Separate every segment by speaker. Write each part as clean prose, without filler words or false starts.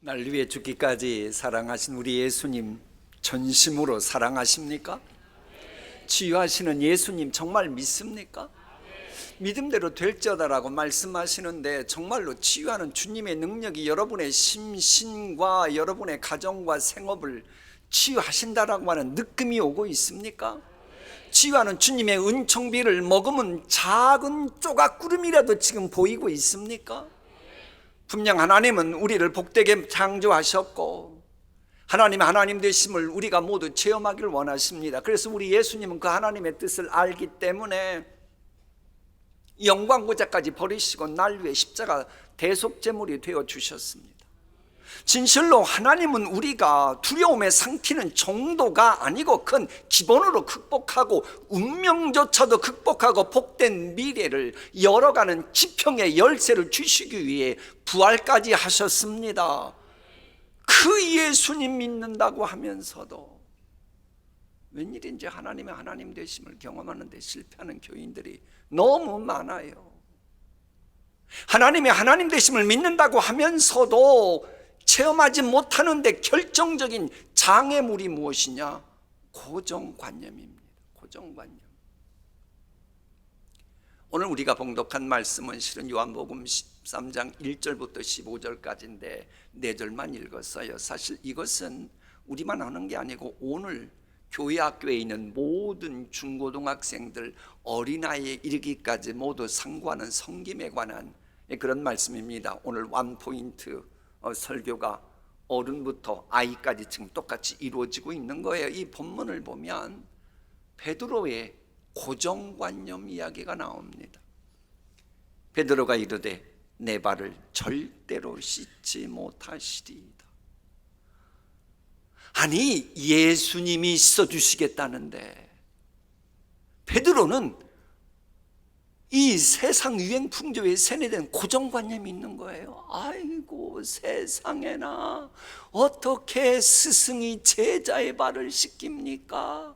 Speaker 1: 날 위해 죽기까지 사랑하신 우리 예수님 전심으로 사랑하십니까? 치유하시는 예수님 정말 믿습니까? 믿음대로 될지어다라고 말씀하시는데 정말로 치유하는 주님의 능력이 여러분의 심신과 여러분의 가정과 생업을 치유하신다라고 하는 느낌이 오고 있습니까? 치유하는 주님의 은총비를 머금은 작은 조각구름이라도 지금 보이고 있습니까? 분명 하나님은 우리를 복되게 창조하셨고 하나님의 하나님 되심을 우리가 모두 체험하기를 원하십니다. 그래서 우리 예수님은 그 하나님의 뜻을 알기 때문에 영광고자까지 버리시고 날 위해 십자가 대속제물이 되어 주셨습니다. 진실로 하나님은 우리가 두려움에 삼키는 정도가 아니고 큰 기본으로 극복하고 운명조차도 극복하고 복된 미래를 열어가는 지평의 열쇠를 주시기 위해 부활까지 하셨습니다. 그 예수님 믿는다고 하면서도 웬일인지 하나님의 하나님 되심을 경험하는 데 실패하는 교인들이 너무 많아요. 하나님의 하나님 되심을 믿는다고 하면서도 체험하지 못하는데 결정적인 장애물이 무엇이냐? 고정관념입니다. 고정관념. 오늘 우리가 봉독한 말씀은 실은 요한복음 13장 1절부터 15절까지인데 4절만 읽었어요. 사실 이것은 우리만 하는 게 아니고 오늘 교회 학교에 있는 모든 중고등학생들 어린아이에 이르기까지 모두 상고하는 섬김에 관한 그런 말씀입니다. 오늘 원포인트 설교가 어른부터 아이까지 지금 똑같이 이루어지고 있는 거예요. 이 본문을 보면 베드로의 고정관념 이야기가 나옵니다. 베드로가 이르되 내 발을 절대로 씻지 못하시리이다. 아니 예수님이 씻어주시겠다는데 베드로는 이 세상 유행 풍조에 세뇌된 고정관념이 있는 거예요. 아이고 세상에나 어떻게 스승이 제자의 발을 씻깁니까?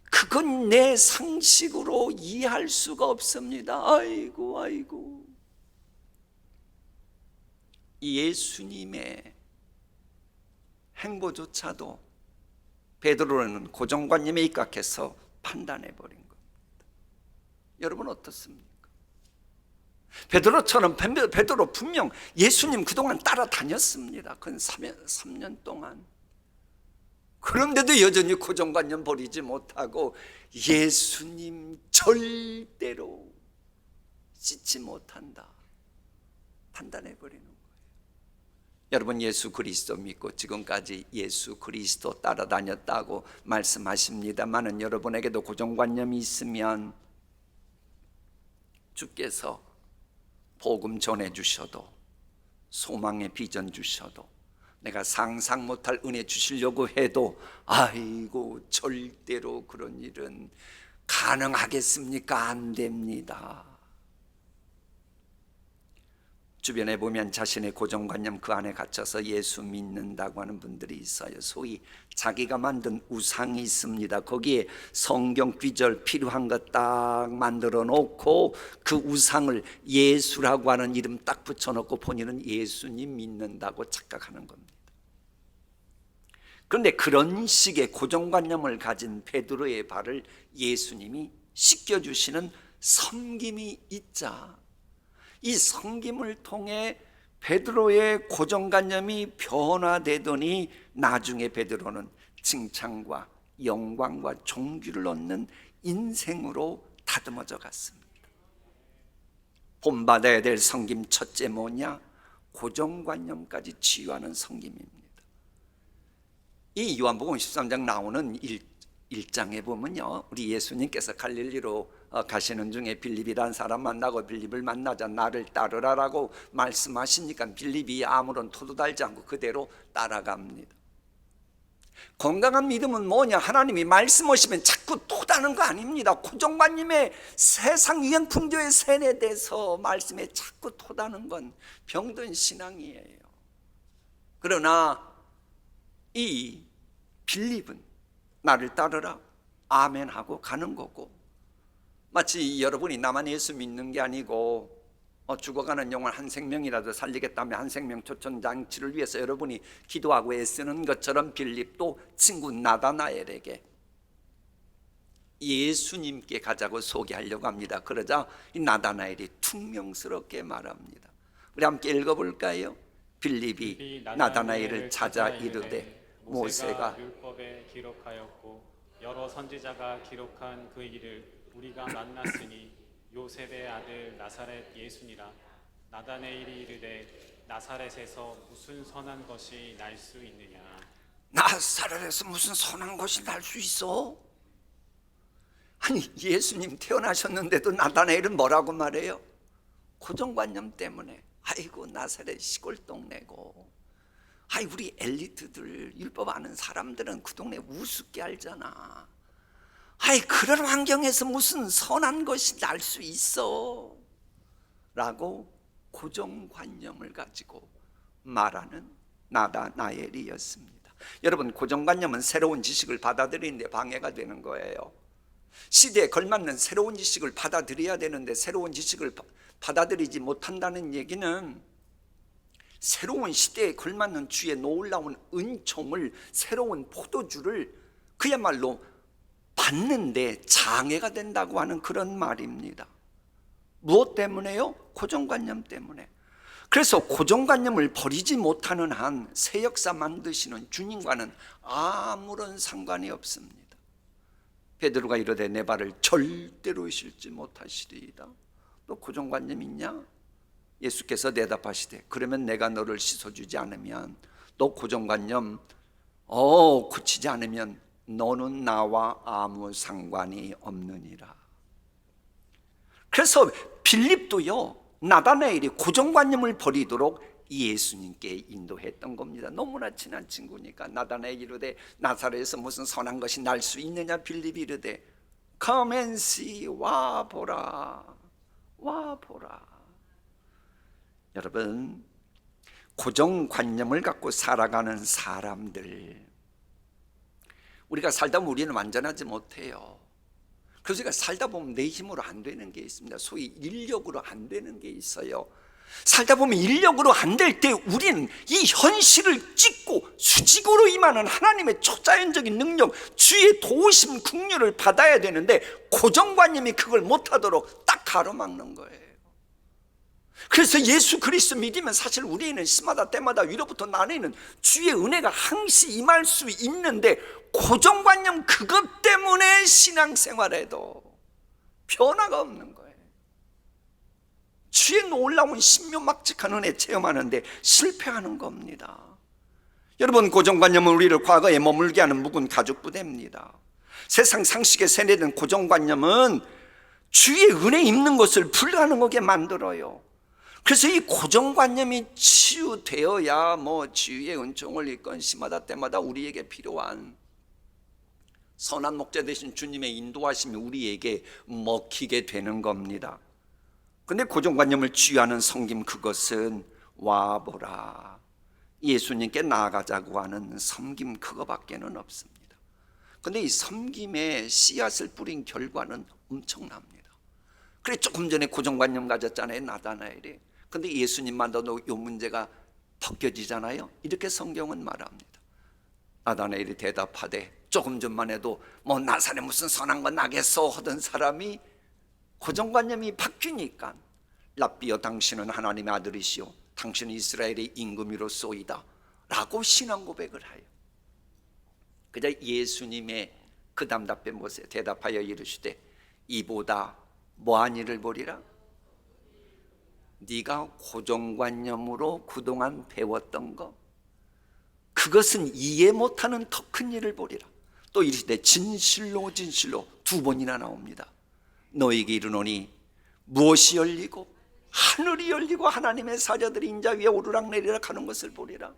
Speaker 1: 그건 내 상식으로 이해할 수가 없습니다. 아이고 예수님의 행보조차도 베드로는 고정관념에 입각해서 판단해버린 겁니다. 여러분 어떻습니까? 베드로처럼 베드로 분명 예수님 그동안 따라다녔습니다. 근 3년 동안. 그런데도 여전히 고정관념 버리지 못하고 예수님 절대로 씻지 못한다 판단해버리는 거예요. 여러분 예수 그리스도 믿고 지금까지 예수 그리스도 따라다녔다고 말씀하십니다만은 여러분에게도 고정관념이 있으면 주께서 복음 전해주셔도 소망의 비전 주셔도 내가 상상 못할 은혜 주시려고 해도 아이고 절대로 그런 일은 가능하겠습니까? 안 됩니다. 주변에 보면 자신의 고정관념 그 안에 갇혀서 예수 믿는다고 하는 분들이 있어요. 소위 자기가 만든 우상이 있습니다. 거기에 성경 귀절 필요한 것 딱 만들어 놓고 그 우상을 예수라고 하는 이름 딱 붙여놓고 본인은 예수님 믿는다고 착각하는 겁니다. 그런데 그런 식의 고정관념을 가진 베드로의 발을 예수님이 씻겨주시는 섬김이 있자 이 섬김을 통해 베드로의 고정관념이 변화되더니 나중에 베드로는 칭찬과 영광과 존귀를 얻는 인생으로 다듬어져 갔습니다. 본받아야 될 섬김 첫째 뭐냐? 고정관념까지 치유하는 섬김입니다. 이 요한복음 13장 나오는 1장에 보면요, 우리 예수님께서 갈릴리로 가시는 중에 빌립이라는 사람 만나고 빌립을 만나자 나를 따르라라고 말씀하시니까 빌립이 아무런 토도 달지 않고 그대로 따라갑니다. 건강한 믿음은 뭐냐? 하나님이 말씀하시면 자꾸 토다는 거 아닙니다. 고정관념의 세상 유행 풍조에 세뇌돼서 말씀에 자꾸 토다는 건 병든 신앙이에요. 그러나 이 빌립은 나를 따르라 아멘 하고 가는 거고, 마치 여러분이 나만 예수 믿는 게 아니고 죽어가는 영혼 한 생명이라도 살리겠다며 한 생명 초천장치를 위해서 여러분이 기도하고 애쓰는 것처럼 빌립도 친구 나다나엘에게 예수님께 가자고 소개하려고 합니다. 그러자 이 나다나엘이 퉁명스럽게 말합니다. 우리 함께 읽어볼까요? 빌립이 나다나엘을 찾아 이르되 모세가
Speaker 2: 율법에 기록하였고 여러 선지자가 기록한 그 일을 우리가 만났으니 요셉의 아들 나사렛 예수니라. 나다나엘이 이르되 나사렛에서 무슨 선한 것이 날 수 있느냐.
Speaker 1: 나사렛에서 무슨 선한 것이 날 수 있어? 아니, 예수님 태어나셨는데도 나다나엘은 뭐라고 말해요? 고정관념 때문에. 아이고, 나사렛 시골 동네고, 아이, 우리 엘리트들, 율법 아는 사람들은 그 동네 우습게 알잖아. 아이, 그런 환경에서 무슨 선한 것이 날 수 있어? 라고 고정관념을 가지고 말하는 나다나엘이었습니다. 여러분, 고정관념은 새로운 지식을 받아들이는데 방해가 되는 거예요. 시대에 걸맞는 새로운 지식을 받아들여야 되는데 새로운 지식을 받아들이지 못한다는 얘기는 새로운 시대에 걸맞는 주의 놀라운 은총을, 새로운 포도주를 그야말로 받는데 장애가 된다고 하는 그런 말입니다. 무엇 때문에요? 고정관념 때문에. 그래서 고정관념을 버리지 못하는 한 새 역사 만드시는 주님과는 아무런 상관이 없습니다. 베드로가 이르되 내 발을 절대로 실지 못하시리이다. 너 고정관념 있냐? 예수께서 대답하시되 그러면 내가 너를 씻어주지 않으면, 너 고정관념 고치지 않으면 너는 나와 아무 상관이 없느니라. 그래서 빌립도요, 나다나엘이 고정관념을 버리도록 예수님께 인도했던 겁니다. 너무나 친한 친구니까. 나다나엘이 이르되 나사렛에서 무슨 선한 것이 날 수 있느냐. 빌립이 이르되 Come and see, 와 보라, 와 보라. 여러분, 고정관념을 갖고 살아가는 사람들, 우리가 살다 보면 우리는 완전하지 못해요. 그래서 우리가 살다 보면 내 힘으로 안 되는 게 있습니다. 소위 인력으로 안 되는 게 있어요. 살다 보면 인력으로 안 될 때 우리는 이 현실을 찢고 수직으로 임하는 하나님의 초자연적인 능력, 주의 도우심, 긍휼을 받아야 되는데 고정관념이 그걸 못하도록 딱 가로막는 거예요. 그래서 예수 그리스도 믿으면 사실 우리는 시마다 때마다 위로부터 나뉘는 주의 은혜가 항시 임할 수 있는데, 고정관념 그것 때문에 신앙생활에도 변화가 없는 거예요. 주의 놀라운 신묘막직한 은혜 체험하는데 실패하는 겁니다. 여러분, 고정관념은 우리를 과거에 머물게 하는 묵은 가죽부대입니다. 세상 상식에 세뇌된 고정관념은 주의 은혜 입는 것을 불가능하게 만들어요. 그래서 이 고정관념이 치유되어야 주의 은총을 입건 시마다 때마다 우리에게 필요한 선한 목자 되신 주님의 인도하심이 우리에게 먹히게 되는 겁니다. 근데 고정관념을 치유하는 섬김, 그것은 와보라, 예수님께 나아가자고 하는 섬김, 그거밖에는 없습니다. 근데 이 섬김에 씨앗을 뿌린 결과는 엄청납니다. 그래, 조금 전에 고정관념 가졌잖아요, 나다나엘이. 근데 예수님 만나도 이 문제가 벗겨지잖아요. 이렇게 성경은 말합니다. 나다나엘이 대답하되, 조금 전만 해도 나사렛 무슨 선한 거 나겠어 하던 사람이 고정관념이 바뀌니까 랍비여, 당신은 하나님의 아들이시오, 당신은 이스라엘의 임금이로소이다 라고 신앙 고백을 하여, 그자 예수님의 그 답답해 못에 대답하여 이르시되 이보다 뭐한 일을 보리라? 네가 고정관념으로 그동안 배웠던 거, 그것은 이해 못하는 더 큰 일을 보리라. 또 이르시되 진실로 진실로 두 번이나 나옵니다. 너에게 이르노니 무엇이 열리고 하늘이 열리고 하나님의 사자들이 인자 위에 오르락내리락 하는 것을 보리라.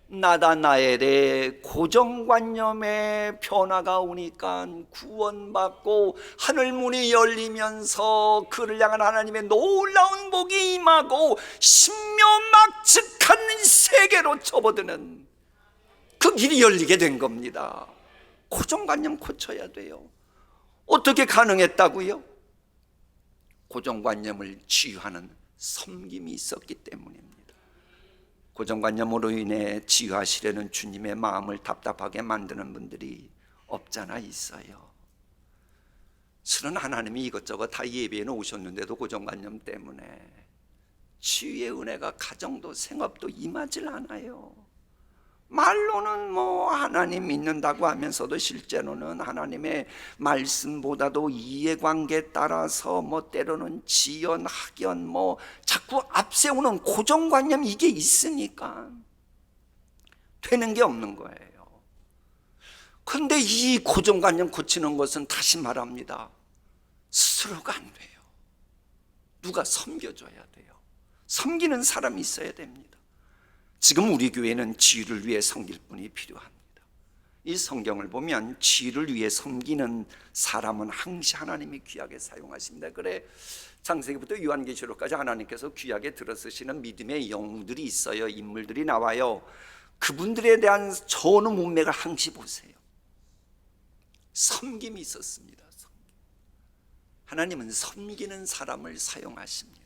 Speaker 1: 나다나엘의 고정관념의 변화가 오니까 구원받고 하늘문이 열리면서 그를 향한 하나님의 놀라운 복이 임하고 신묘막측한 세계로 접어드는 그 길이 열리게 된 겁니다. 고정관념 고쳐야 돼요. 어떻게 가능했다고요? 고정관념을 치유하는 섬김이 있었기 때문입니다. 고정관념으로 인해 치유하시려는 주님의 마음을 답답하게 만드는 분들이 없잖아 있어요. 실은 하나님이 이것저것 다 예배에 오셨는데도 고정관념 때문에 치유의 은혜가 가정도 생업도 임하질 않아요. 말로는 뭐 하나님 믿는다고 하면서도 실제로는 하나님의 말씀보다도 이해관계에 따라서 뭐 때로는 지연, 학연 뭐 자꾸 앞세우는 고정관념 이게 있으니까 되는 게 없는 거예요. 그런데 이 고정관념 고치는 것은 다시 말합니다. 스스로가 안 돼요. 누가 섬겨줘야 돼요. 섬기는 사람이 있어야 됩니다. 지금 우리 교회는 지위를 위해 섬길 분이 필요합니다. 이 성경을 보면 지위를 위해 섬기는 사람은 항시 하나님이 귀하게 사용하십니다. 그래 창세기부터 요한계시록까지 하나님께서 귀하게 들어쓰시는 믿음의 영웅들이 있어요. 인물들이 나와요. 그분들에 대한 전후 문맥을 항시 보세요. 섬김이 있었습니다. 하나님은 섬기는 사람을 사용하십니다.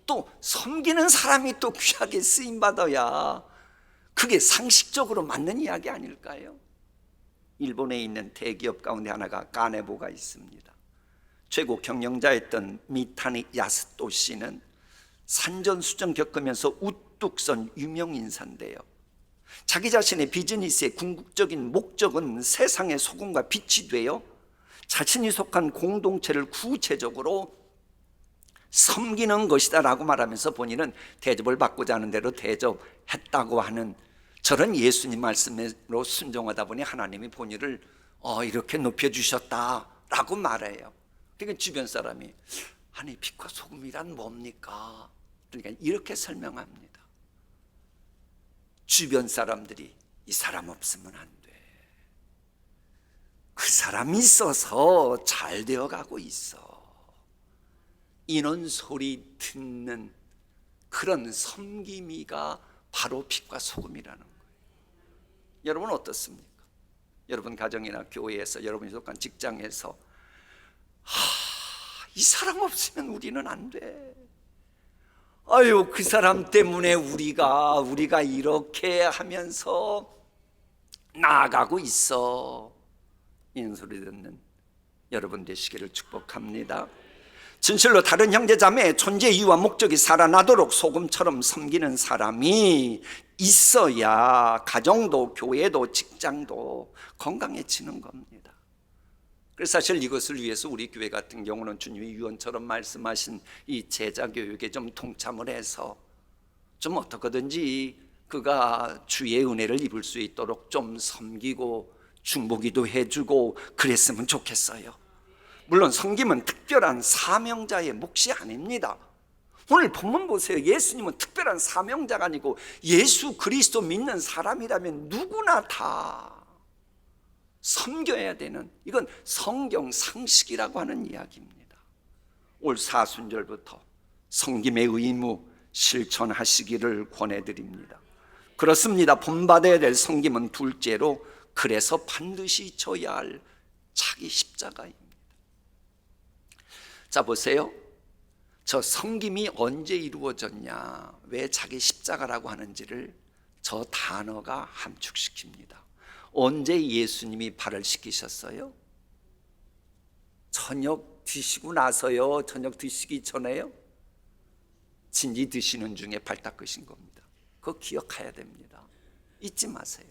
Speaker 1: 또 섬기는 사람이 또 귀하게 쓰임받아야 그게 상식적으로 맞는 이야기 아닐까요? 일본에 있는 대기업 가운데 하나가 까네보가 있습니다. 최고 경영자였던 미타니 야스토 씨는 산전수전 겪으면서 우뚝 선 유명 인사인데요. 자기 자신의 비즈니스의 궁극적인 목적은 세상의 소금과 빛이 되어 자신이 속한 공동체를 구체적으로 섬기는 것이다 라고 말하면서 본인은 대접을 받고자 하는 대로 대접했다고 하는 저런 예수님 말씀으로 순종하다 보니 하나님이 본인을 이렇게 높여주셨다 라고 말해요. 그러니까 주변 사람이 아니 빛과 소금이란 뭡니까? 그러니까 이렇게 설명합니다. 주변 사람들이 이 사람 없으면 안 돼. 그 사람이 있어서 잘 되어가고 있어. 이런 소리 듣는 그런 섬김이가 바로 빛과 소금이라는 거예요. 여러분 어떻습니까? 여러분 가정이나 교회에서 여러분이 속한 직장에서 이 사람 없으면 우리는 안 돼. 아유 그 사람 때문에 우리가 이렇게 하면서 나아가고 있어. 이런 소리 듣는 여러분 되시기를 축복합니다. 진실로 다른 형제자매의 존재 이유와 목적이 살아나도록 소금처럼 섬기는 사람이 있어야 가정도 교회도 직장도 건강해지는 겁니다. 그래서 사실 이것을 위해서 우리 교회 같은 경우는 주님이 유언처럼 말씀하신 이 제자 교육에 좀 동참을 해서 좀 어떻게든지 그가 주의 은혜를 입을 수 있도록 좀 섬기고 중보기도 해주고 그랬으면 좋겠어요. 물론 섬김은 특별한 사명자의 몫이 아닙니다. 오늘 본문 보세요. 예수님은 특별한 사명자가 아니고 예수 그리스도 믿는 사람이라면 누구나 다 섬겨야 되는, 이건 성경 상식이라고 하는 이야기입니다. 올 사순절부터 섬김의 의무 실천하시기를 권해드립니다. 그렇습니다. 본받아야 될 섬김은 둘째로 그래서 반드시 져야 할 자기 십자가입니다. 자 보세요. 저 섬김이 언제 이루어졌냐, 왜 자기 십자가라고 하는지를 저 단어가 함축시킵니다. 언제 예수님이 발을 씻기셨어요? 저녁 드시고 나서요? 저녁 드시기 전에요? 진지 드시는 중에 발 닦으신 겁니다. 그거 기억해야 됩니다. 잊지 마세요.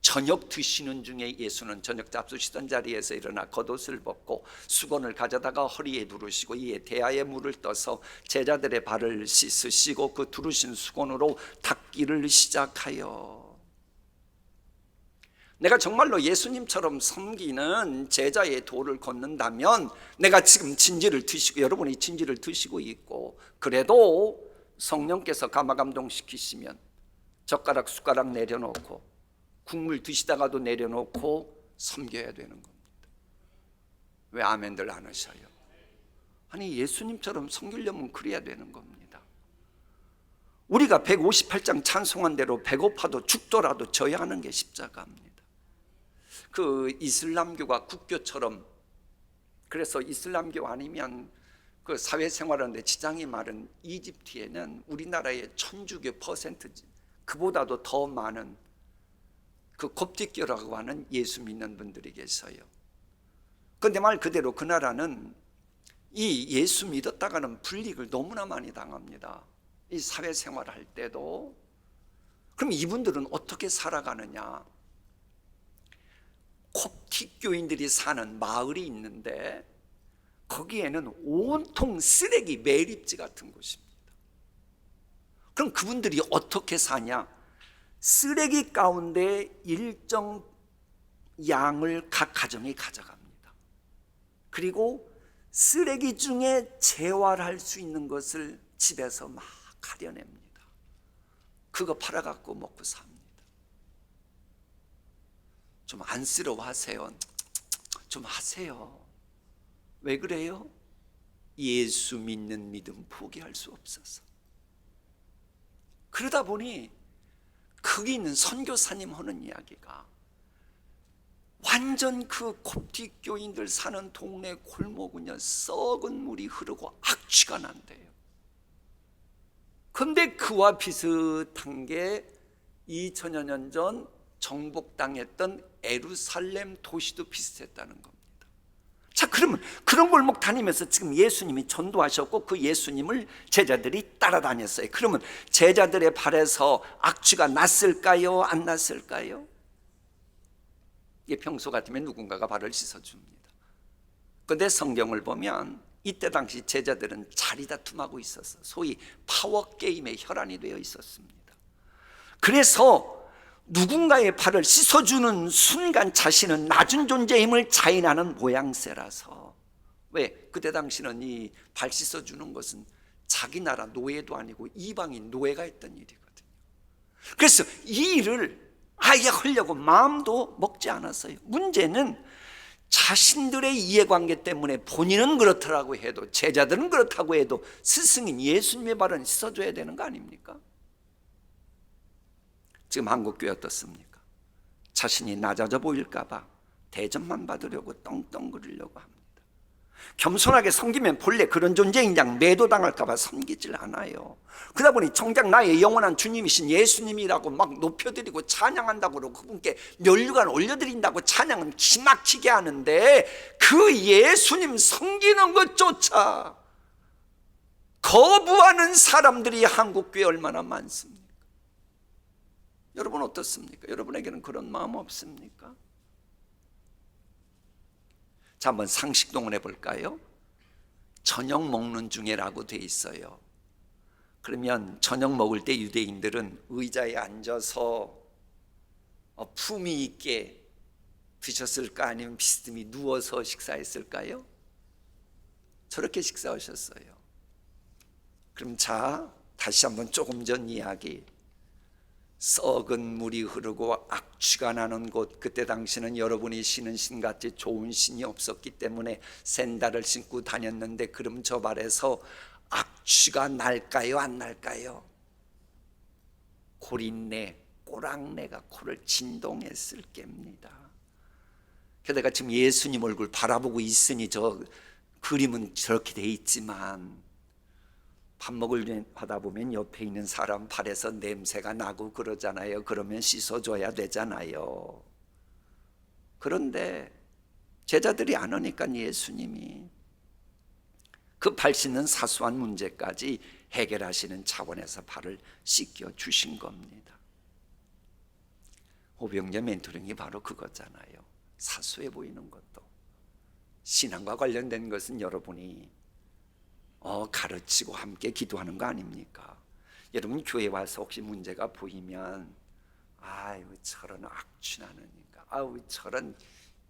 Speaker 1: 저녁 드시는 중에 예수는 저녁 잡수시던 자리에서 일어나 겉옷을 벗고 수건을 가져다가 허리에 두르시고 이에 대야에 물을 떠서 제자들의 발을 씻으시고 그 두르신 수건으로 닦기를 시작하여, 내가 정말로 예수님처럼 섬기는 제자의 도를 걷는다면 내가 지금 진지를 드시고 여러분이 진지를 드시고 있고 그래도 성령께서 감화감동시키시면 젓가락 숟가락 내려놓고 국물 드시다가도 내려놓고 섬겨야 되는 겁니다. 왜 아멘들 안 하셔요? 아니 예수님처럼 섬기려면 그래야 되는 겁니다. 우리가 158장 찬송한 대로 배고파도 죽더라도 져야 하는 게 십자가입니다. 그 이슬람교가 국교처럼, 그래서 이슬람교 아니면 그 사회생활하는데 지장이 많은 이집트에는 우리나라의 천주교 퍼센트 그보다도 더 많은 그 koptik교라고 하는 예수 믿는 분들이 계셔요. 그런데 말 그대로 그 나라는 이 예수 믿었다가는 불이익을 너무나 많이 당합니다. 이 사회생활 할 때도. 그럼 이분들은 어떻게 살아가느냐? koptik교인들이 사는 마을이 있는데 거기에는 온통 쓰레기 매립지 같은 곳입니다. 그럼 그분들이 어떻게 사냐? 쓰레기 가운데 일정 양을 각 가정이 가져갑니다. 그리고 쓰레기 중에 재활할 수 있는 것을 집에서 막 가려냅니다. 그거 팔아갖고 먹고 삽니다. 좀 안쓰러워하세요. 좀 하세요. 왜 그래요? 예수 믿는 믿음 포기할 수 없어서. 그러다 보니 거기 있는 선교사님 하는 이야기가 완전 그 koptik교인들 사는 동네 골목은요 썩은 물이 흐르고 악취가 난대요. 그런데 그와 비슷한 게 2000여 년 전 정복당했던 예루살렘 도시도 비슷했다는 겁니다. 자, 그러면 그런 골목 다니면서 지금 예수님이 전도하셨고 그 예수님을 제자들이 따라다녔어요. 그러면 제자들의 발에서 악취가 났을까요? 안 났을까요? 이게 평소 같으면 누군가가 발을 씻어줍니다. 그런데 성경을 보면 이때 당시 제자들은 자리 다툼하고 있었어요. 소위 파워게임에 혈안이 되어 있었습니다. 그래서 누군가의 발을 씻어주는 순간 자신은 낮은 존재임을 자인하는 모양새라서. 왜? 그때 당시는 이 발 씻어주는 것은 자기 나라 노예도 아니고 이방인 노예가 했던 일이거든요. 그래서 이 일을 아예 하려고 마음도 먹지 않았어요. 문제는 자신들의 이해관계 때문에 본인은 그렇더라고 해도 제자들은 그렇다고 해도 스승인 예수님의 발은 씻어줘야 되는 거 아닙니까? 지금 한국교회 어떻습니까? 자신이 낮아져 보일까 봐 대접만 받으려고 떵떵거리려고 합니다. 겸손하게 섬기면 본래 그런 존재인 양 매도당할까 봐 섬기질 않아요. 그러다 보니 정작 나의 영원한 주님이신 예수님이라고 막 높여드리고 찬양한다고 그러고 그분께 면류관 올려드린다고 찬양은 기막히게 하는데 그 예수님 섬기는 것조차 거부하는 사람들이 한국교회에 얼마나 많습니까? 여러분 어떻습니까? 여러분에게는 그런 마음 없습니까? 자, 한번 상식동원해 볼까요? 저녁 먹는 중에라고 돼 있어요. 그러면 저녁 먹을 때 유대인들은 의자에 앉아서 품위 있게 드셨을까? 아니면 비스듬히 누워서 식사했을까요? 저렇게 식사하셨어요. 그럼 자, 다시 한번 조금 전 이야기. 썩은 물이 흐르고 악취가 나는 곳, 그때 당시는 여러분이 신은 신같이 좋은 신이 없었기 때문에 샌들을 신고 다녔는데 그럼 저 발에서 악취가 날까요? 안 날까요? 고린내, 꼬랑내가 코를 진동했을 겁니다. 게다가 지금 예수님 얼굴 바라보고 있으니 저 그림은 저렇게 돼 있지만 밥 먹을 하다 보면 옆에 있는 사람 발에서 냄새가 나고 그러잖아요. 그러면 씻어줘야 되잖아요. 그런데 제자들이 안 오니까 예수님이 그 발 씻는 사소한 문제까지 해결하시는 차원에서 발을 씻겨 주신 겁니다. 호병제 멘토링이 바로 그거잖아요. 사소해 보이는 것도. 신앙과 관련된 것은 여러분이 가르치고 함께 기도하는 거 아닙니까? 여러분 교회 와서 혹시 문제가 보이면 아유 저런 악취나는니까 아유 저런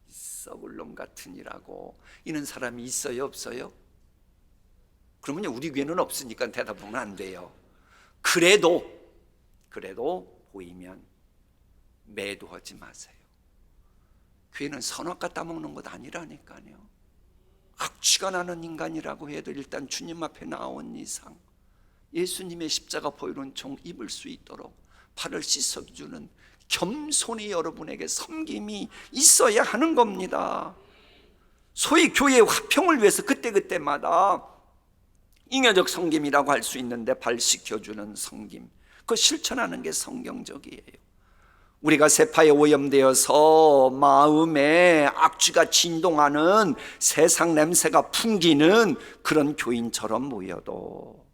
Speaker 1: 썩을 놈 같으니라고 이런 사람이 있어요 없어요? 그러면 우리 교회는 없으니까 대답하면 안 돼요. 그래도 보이면 매도하지 마세요. 교회는 선악과 따먹는 것 아니라니까요. 악취가 나는 인간이라고 해도 일단 주님 앞에 나온 이상 예수님의 십자가 보혈은 종 입을 수 있도록 발을 씻어주는 겸손히 여러분에게 섬김이 있어야 하는 겁니다. 소위 교회의 화평을 위해서 그때그때마다 잉여적 섬김이라고 할 수 있는데 발 씻겨주는 섬김, 그 실천하는 게 성경적이에요. 우리가 세파에 오염되어서 마음에 악취가 진동하는 세상 냄새가 풍기는 그런 교인처럼 모여도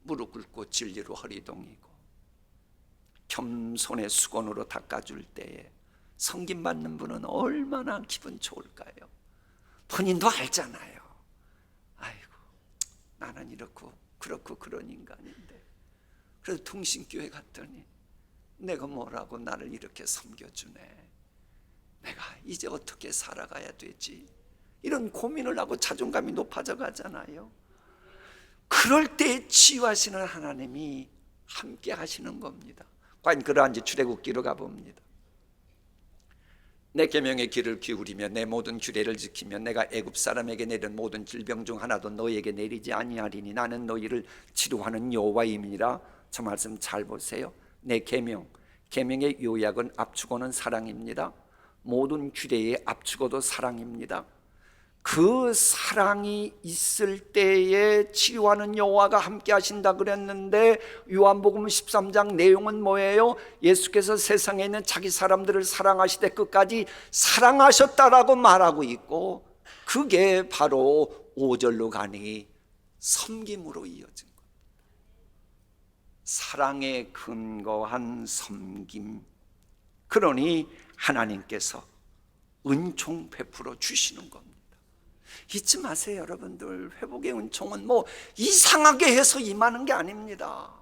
Speaker 1: 무릎 꿇고 진리로 허리동이고 겸손의 수건으로 닦아줄 때에 섬김받는 분은 얼마나 기분 좋을까요? 본인도 알잖아요. 아이고, 나는 이렇고 그렇고 그런 인간인데, 그래도 동신교회 갔더니 내가 뭐라고 나를 이렇게 섬겨주네, 내가 이제 어떻게 살아가야 되지, 이런 고민을 하고 자존감이 높아져 가잖아요. 그럴 때 치유하시는 하나님이 함께 하시는 겁니다. 과연 그러한지 출애굽기로 가봅니다. 내 계명의 귀를 기울이며 내 모든 규례를 지키며 내가 애굽 사람에게 내린 모든 질병 중 하나도 너희에게 내리지 아니하리니 나는 너희를 치료하는 여호와임이니라. 저 말씀 잘 보세요. 내 계명의 요약은 앞축어는 사랑입니다. 모든 규례의 앞축어도 사랑입니다. 그 사랑이 있을 때에 치유하는 여호와가 함께 하신다 그랬는데, 요한복음 13장 내용은 뭐예요? 예수께서 세상에 있는 자기 사람들을 사랑하시되 끝까지 사랑하셨다라고 말하고 있고, 그게 바로 5절로 가니 섬김으로 이어진 겁니다. 사랑에 근거한 섬김. 그러니 하나님께서 은총 베풀어 주시는 겁니다. 잊지 마세요, 여러분들. 회복의 은총은 뭐 이상하게 해서 임하는 게 아닙니다.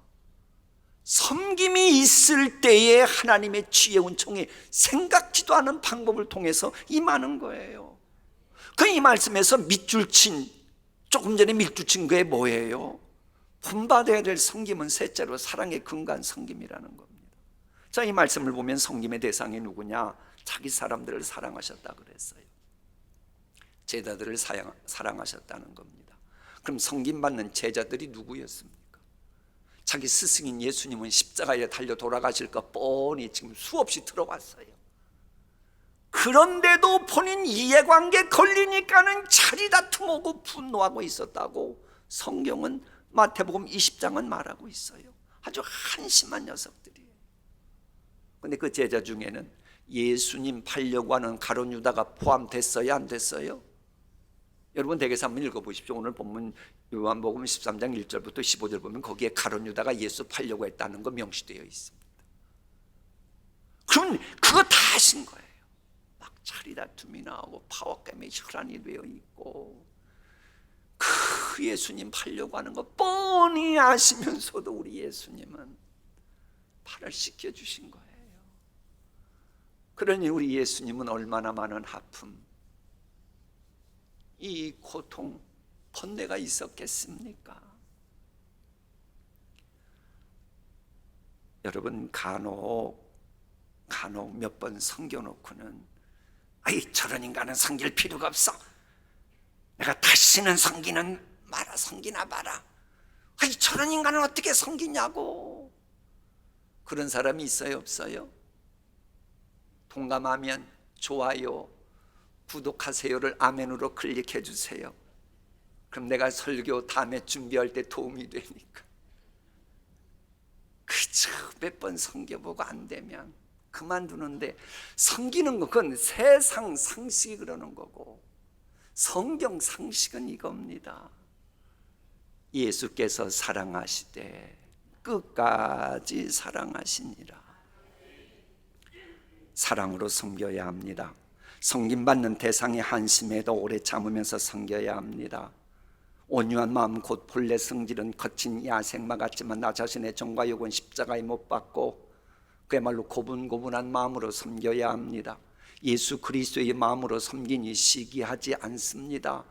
Speaker 1: 섬김이 있을 때에 하나님의 지혜 은총이 생각지도 않은 방법을 통해서 임하는 거예요. 그 이 말씀에서 밑줄 친, 조금 전에 밑줄 친 게 뭐예요? 본받아야 될 섬김은 셋째로 사랑의 근간 섬김이라는 겁니다. 자, 이 말씀을 보면 섬김의 대상이 누구냐? 자기 사람들을 사랑하셨다 그랬어요. 제자들을 사랑하셨다는 겁니다. 그럼 섬김받는 제자들이 누구였습니까? 자기 스승인 예수님은 십자가에 달려 돌아가실 것 뻔히 지금 수없이 들어봤어요. 그런데도 본인 이해관계 걸리니까는 자리다툼하고 분노하고 있었다고 성경은 마태복음 20장은 말하고 있어요. 아주 한심한 녀석들이에요. 그런데 그 제자 중에는 예수님 팔려고 하는 가룟 유다가 포함됐어요, 안 됐어요? 여러분 댁에서 한번 읽어보십시오. 오늘 본문 요한복음 13장 1절부터 15절 보면 거기에 가룟 유다가 예수 팔려고 했다는 거 명시되어 있습니다. 그럼 그거 다 하신 거예요. 막 자리다툼이 나오고 파워게임에 혈안이 되어 있고, 그 예수님 팔려고 하는 거 뻔히 아시면서도 우리 예수님은 팔을 씻겨주신 거예요. 그러니 우리 예수님은 얼마나 많은 아픔, 이 고통, 번뇌가 있었겠습니까? 여러분, 간혹 몇 번 섬겨놓고는 아이, 저런 인간은 섬길 필요가 없어, 내가 다시는 섬기나 마라, 아이, 저런 인간은 어떻게 섬기냐고. 그런 사람이 있어요, 없어요? 동감하면 좋아요, 구독하세요를 아멘으로 클릭해 주세요. 그럼 내가 설교 다음에 준비할 때 도움이 되니까. 그저 몇 번 섬겨보고 안 되면 그만두는데, 섬기는 건 그건 세상 상식이 그러는 거고, 성경 상식은 이겁니다. 예수께서 사랑하시되 끝까지 사랑하시니라. 사랑으로 섬겨야 합니다. 섬김받는 대상이 한심해도 오래 참으면서 섬겨야 합니다. 온유한 마음 곧 본래 성질은 거친 야생마 같지만 나 자신의 정과 욕은 십자가에 못 박고 그야말로 고분고분한 마음으로 섬겨야 합니다. 예수 그리스도의 마음으로 섬기니 시기하지 않습니다.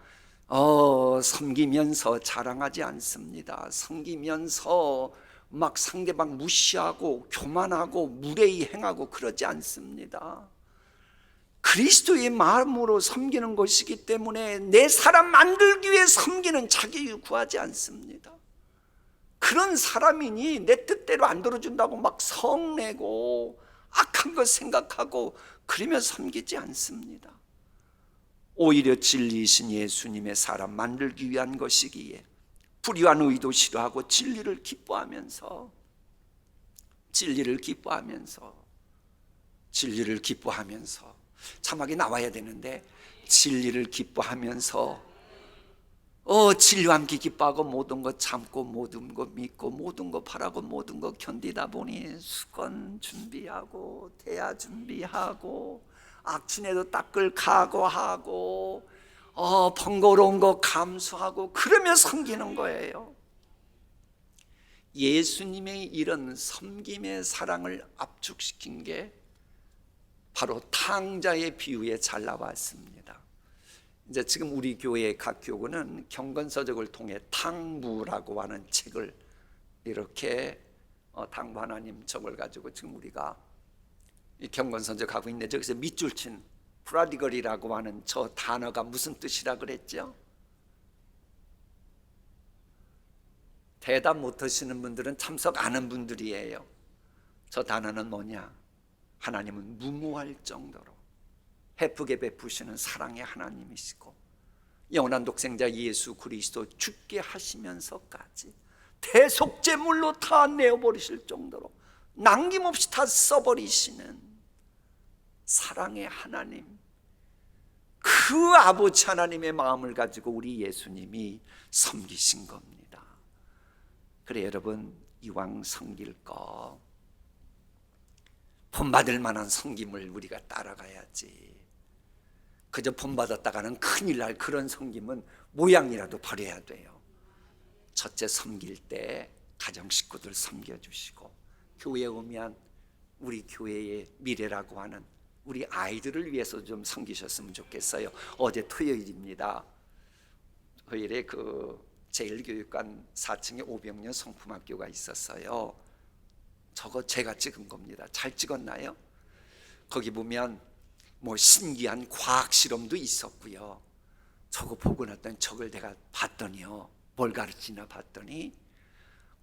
Speaker 1: 섬기면서 자랑하지 않습니다. 섬기면서 막 상대방 무시하고 교만하고 무례히 행하고 그러지 않습니다. 그리스도의 마음으로 섬기는 것이기 때문에 내 사람 만들기 위해 섬기는 자기 구하지 않습니다. 그런 사람이니 내 뜻대로 안 들어준다고 막 성내고 악한 것 생각하고 그러며 섬기지 않습니다. 오히려 진리이신 예수님의 사람 만들기 위한 것이기에 불의한 의도 싫어하고 진리를 기뻐하면서 자막이 나와야 되는데, 진리를 기뻐하면서 진리와 함께 기뻐하고 모든 것 참고 모든 것 믿고 모든 것 바라고 모든 것 견디다 보니 수건 준비하고 대야 준비하고 악취내도 닦을 각오하고 번거로운 거 감수하고 그러며 섬기는 거예요. 예수님의 이런 섬김의 사랑을 압축시킨 게 바로 탕자의 비유에 잘 나왔습니다. 이제 지금 우리 교회 각 교구는 경건서적을 통해 탕부라고 하는 책을 이렇게 탕부 하나님 저걸 가지고 지금 우리가 이 경건서적 하고 있는데, 저기서 밑줄 친 프라디걸이라고 하는 저 단어가 무슨 뜻이라 그랬죠? 대답 못 하시는 분들은 참석 안 한 분들이에요. 저 단어는 뭐냐? 하나님은 무모할 정도로 헤프게 베푸시는 사랑의 하나님이시고 영원한 독생자 예수 그리스도 죽게 하시면서까지 대속제물로 다 내어버리실 정도로 남김없이 다 써버리시는 사랑의 하나님, 그 아버지 하나님의 마음을 가지고 우리 예수님이 섬기신 겁니다. 그래 여러분, 이왕 섬길 거 본받을 만한 섬김을 우리가 따라가야지. 그저 본받았다가는 큰일 날 그런 섬김은 모양이라도 버려야 돼요. 첫째, 섬길 때 가정 식구들 섬겨주시고, 교회에 오면 우리 교회의 미래라고 하는 우리 아이들을 위해서 좀 섬기셨으면 좋겠어요. 어제 토요일입니다. 토요일에 그 제1교육관 4층에 500년 성품학교가 있었어요. 저거 제가 찍은 겁니다. 잘 찍었나요? 거기 보면 뭐 신기한 과학 실험도 있었고요. 저거 보고 났더니 저걸 내가 봤더니요, 뭘 가르치나 봤더니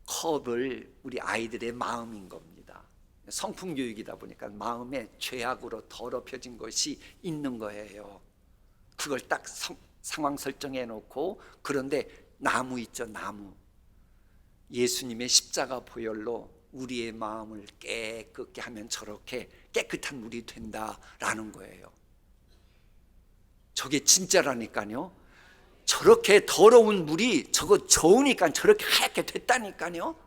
Speaker 1: 컵을 우리 아이들의 마음인 겁니다. 성품 교육이다 보니까 마음에 죄악으로 더럽혀진 것이 있는 거예요. 그걸 딱 상황 설정해 놓고, 그런데 나무 있죠, 나무. 예수님의 십자가 보혈로 우리의 마음을 깨끗게 하면 저렇게 깨끗한 물이 된다라는 거예요. 저게 진짜라니까요. 저렇게 더러운 물이 저거 좋으니까 저렇게 하얗게 됐다니까요.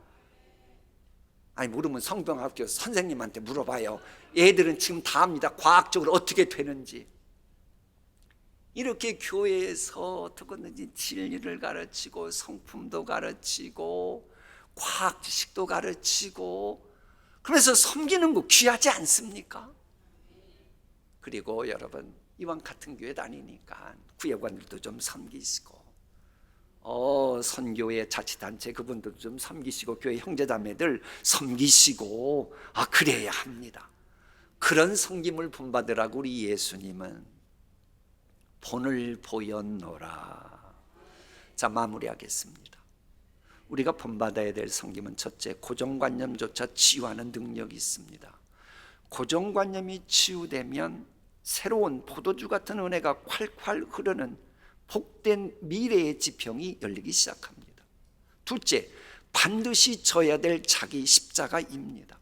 Speaker 1: 아니, 모르면 성경학교 선생님한테 물어봐요. 애들은 지금 다 압니다. 과학적으로 어떻게 되는지. 이렇게 교회에서 어떻게든지 진리를 가르치고 성품도 가르치고 과학 지식도 가르치고 그래서 섬기는 거 귀하지 않습니까? 그리고 여러분, 이왕 같은 교회 다니니까 구역관들도 좀 섬기시고, 선교회 자치단체 그분들도 좀 섬기시고, 교회 형제자매들 섬기시고, 그래야 합니다. 그런 섬김을 본받으라고 우리 예수님은 본을 보였노라. 자, 마무리하겠습니다. 우리가 본받아야 될 섬김은 첫째, 고정관념조차 치유하는 능력이 있습니다. 고정관념이 치유되면 새로운 포도주 같은 은혜가 콸콸 흐르는 복된 미래의 지평이 열리기 시작합니다. 둘째, 반드시 져야 될 자기 십자가입니다.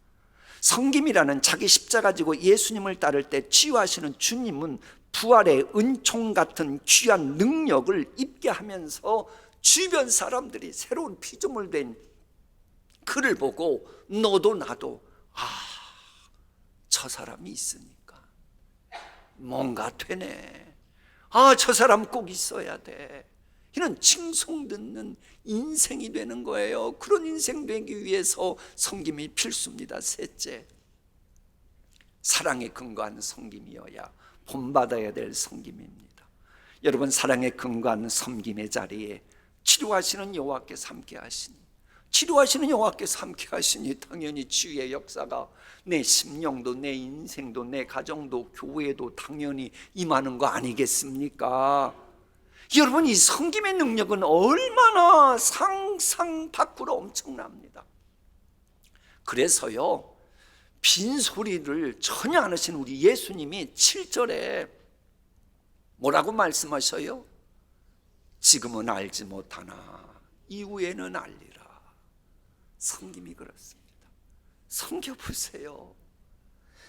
Speaker 1: 섬김이라는 자기 십자가 가지고 예수님을 따를 때 치유하시는 주님은 부활의 은총 같은 귀한 능력을 입게 하면서 주변 사람들이 새로운 피조물 된 그를 보고 너도 나도 저 사람이 있으니까 뭔가 되네, 저 사람 꼭 있어야 돼, 이런 칭송 듣는 인생이 되는 거예요. 그런 인생 되기 위해서 섬김이 필수입니다. 셋째, 사랑에 근거한 섬김이어야 본받아야 될 섬김입니다. 여러분, 사랑에 근거한 섬김의 자리에 치료하시는 여호와께서 함께 하시니, 치료하시는 여호와께서 함께 하시니 당연히 치유의 역사가 내 심령도 내 인생도 내 가정도 교회도 당연히 임하는 거 아니겠습니까? 여러분, 이 섬김의 능력은 얼마나 상상 밖으로 엄청납니다. 그래서요, 빈소리를 전혀 안 하시는 우리 예수님이 7절에 뭐라고 말씀하셔요? 지금은 알지 못하나 이후에는 알리라. 성김이 그렇습니다. 섬겨보세요.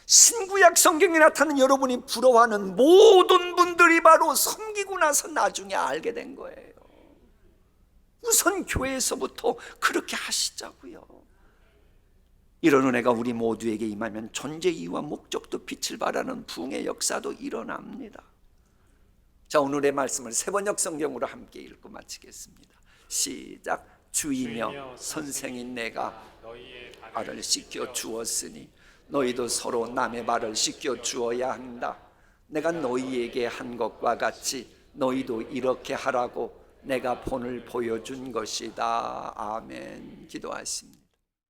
Speaker 1: 신구약 성경에 나타난 여러분이 부러워하는 모든 분들이 바로 섬기고 나서 나중에 알게 된 거예요. 우선 교회에서부터 그렇게 하시자고요. 이런 은혜가 우리 모두에게 임하면 존재 이유와 목적도 빛을 발하는 부흥의 역사도 일어납니다. 자, 오늘의 말씀을 세번역 성경으로 함께 읽고 마치겠습니다. 시작. 주이며 선생인 내가
Speaker 2: 너희의
Speaker 1: 발을 씻겨 주었으니 너희도 서로 남의 발을 씻겨 주어야 한다. 내가 너희에게 한 것과 같이 너희도 이렇게 하라고 내가 본을 보여준 것이다. 아멘. 기도하십니다.